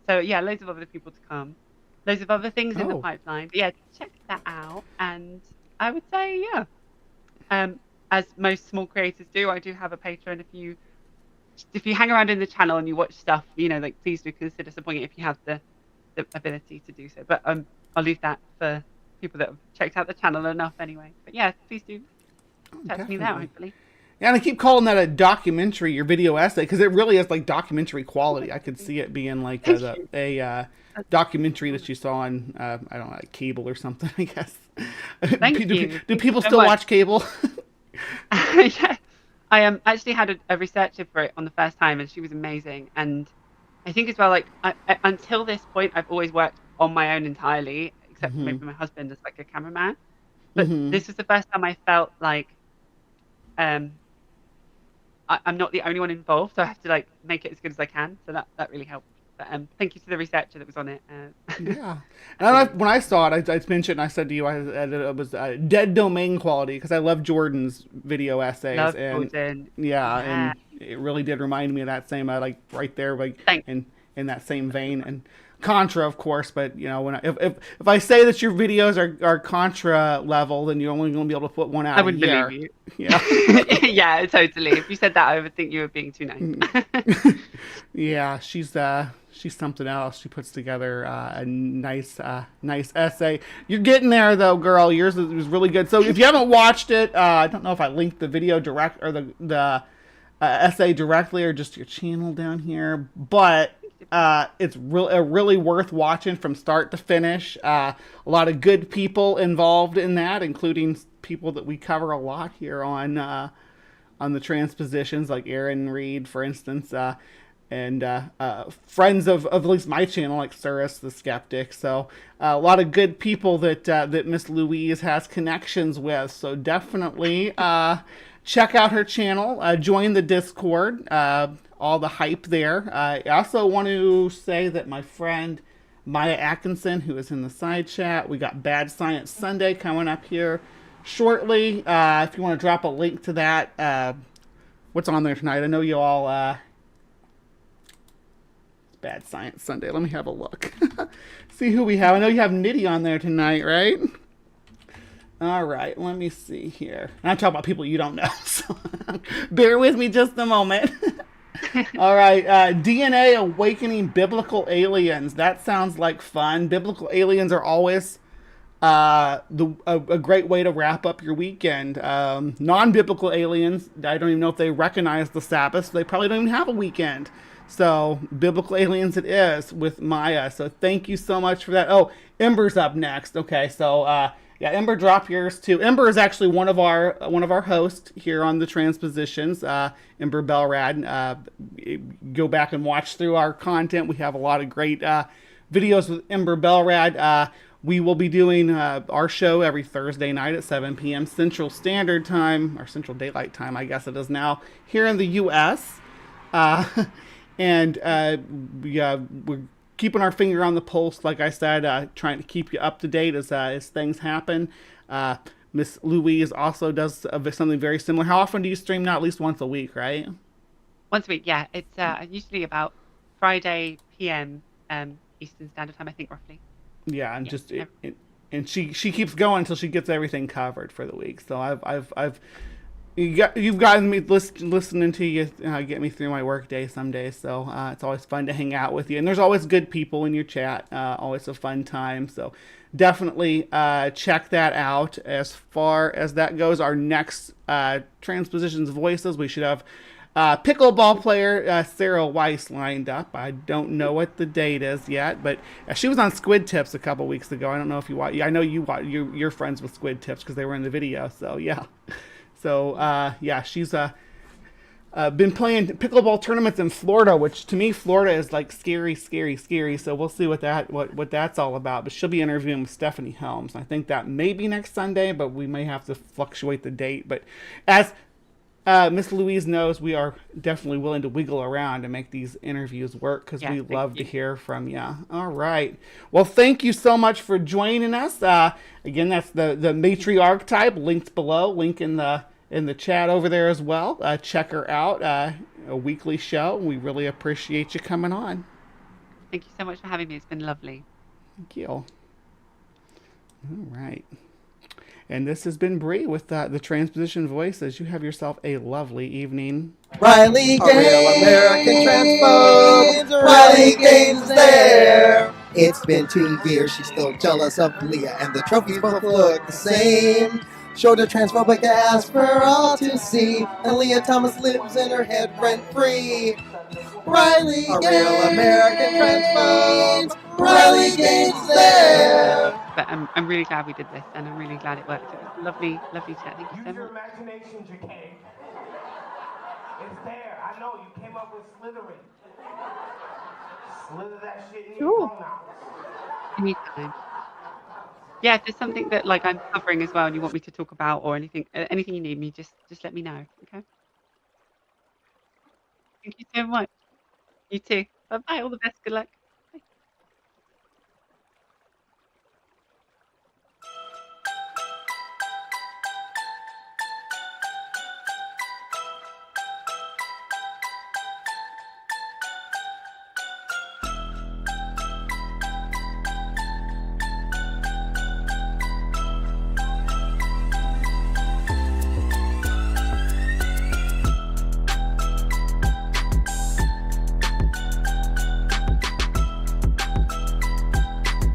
So yeah, loads of other people to come, loads of other things in the pipeline. But yeah, check that out. And I would say, yeah, as most small creators do, I do have a Patreon. If you hang around in the channel and you watch stuff, like, please do consider supporting it if you have the ability to do so. But I'll leave that for people that have checked out the channel enough anyway. But yeah, please do chat to me there, hopefully. Yeah, and I keep calling that a documentary, your video essay, because it really is like documentary quality. I could see it being like a documentary that you saw on, I don't know, like cable or something, I guess. Thank you. Do people still watch cable? Yeah. I actually had a researcher for it on the first time, and she was amazing. And I think as well, like, until this point, I've always worked on my own entirely, except for maybe my husband as like a cameraman. But this was the first time I felt like I'm not the only one involved, so I have to like make it as good as I can. So that really helped. But thank you to the researcher that was on it. Yeah. And when I saw it, I mentioned, I said to you, it was dead domain quality, because I love Jordan's video essays. Love and Jordan. Yeah, and it really did remind me of that same, like right there, like in that same vein. And Contra, of course, but when if I say that your videos are Contra level, then you're only going to be able to put one out. I wouldn't believe you. Yeah. Yeah, totally. If you said that, I would think you were being too nice. Yeah, she's something else. She puts together a nice essay. You're getting there though, girl. Yours was really good. So if you haven't watched it, I don't know if I linked the video direct or the essay directly, or just your channel down here, but it's really worth watching from start to finish. A lot of good people involved in that, including people that we cover a lot here on the Transpositions, like Aaron Reed, for instance, and friends of at least my channel, like Cirrus the Skeptic. So a lot of good people that Miss Louise has connections with. So definitely check out her channel, join the Discord, all the hype there. I also want to say that my friend Maya Atkinson, who is in the side chat, we got Bad Science Sunday coming up here shortly. If you want to drop a link to that, what's on there tonight? I know you all... Bad Science Sunday. Let me have a look. See who we have. I know you have Nitty on there tonight, right? All right, let me see here. And I'm talking about people you don't know, so bear with me just a moment. All right, DNA Awakening Biblical Aliens. That sounds like fun. Biblical aliens are always a great way to wrap up your weekend. Non-biblical aliens, I don't even know if they recognize the Sabbath, so they probably don't even have a weekend. So, biblical aliens it is with Maya. So, thank you so much for that. Oh, Ember's up next. Okay, so yeah, Ember, drop yours too. Ember is actually one of our hosts here on the Transpositions. Ember Belrad. Go back and watch through our content. We have a lot of great videos with Ember Belrad. We will be doing our show every Thursday night at 7 p.m. Central Standard Time, or Central Daylight Time, I guess it is now, here in the U.S. And we're keeping our finger on the pulse, like I said, trying to keep you up to date as things happen. Miss Louise also does something very similar. How often do you stream now? At least once a week, right? Once a week, yeah. It's usually about Friday p.m. Eastern Standard Time, I think, roughly. Yeah, and and she keeps going until she gets everything covered for the week. So you've gotten me listening to you get me through my work day some days, so it's always fun to hang out with you. And there's always good people in your chat, always a fun time. So definitely check that out. As far as that goes, our next Transpositions Voices, we should have pickleball player Sarah Weiss lined up. I don't know what the date is yet, but she was on Squid Tips a couple weeks ago. I don't know if you watch. I know you're friends with Squid Tips because they were in the video. So yeah. So yeah, she's been playing pickleball tournaments in Florida, which to me Florida is like scary. So we'll see what that's all about. But she'll be interviewing with Stephanie Helms. I think that may be next Sunday, but we may have to fluctuate the date. But as Miss Louise knows, we are definitely willing to wiggle around to make these interviews work because we love to hear from you. All right. Well, thank you so much for joining us. Again, that's the Matriarchtype, linked below, link in the chat over there as well. Check her out, a weekly show. We really appreciate you coming on. Thank you so much for having me. It's been lovely. Thank you. All right. And this has been Bree with the Transposition Voices. You have yourself a lovely evening. Riley Gaines, a real American transphobe. Riley Gaines is there. It's been 2 years, she's still jealous of Leah, and the trophies both look the same. Showed her transphobic ass for all to see, and Leah Thomas lives in her head rent-free. Riley Gaines, a real American transphobe. Riley Gaines is there. But I'm really glad we did this, and I'm really glad it worked. It was a lovely chat. Thank you so much. Use your imagination, Jacquet. It's there. I know you came up with slithering. Slither that shit in your pronouns. Anytime. Yeah, if there's something that like I'm covering as well, and you want me to talk about, or anything you need me, just let me know. Okay. Thank you so much. You too. Bye bye. All the best. Good luck.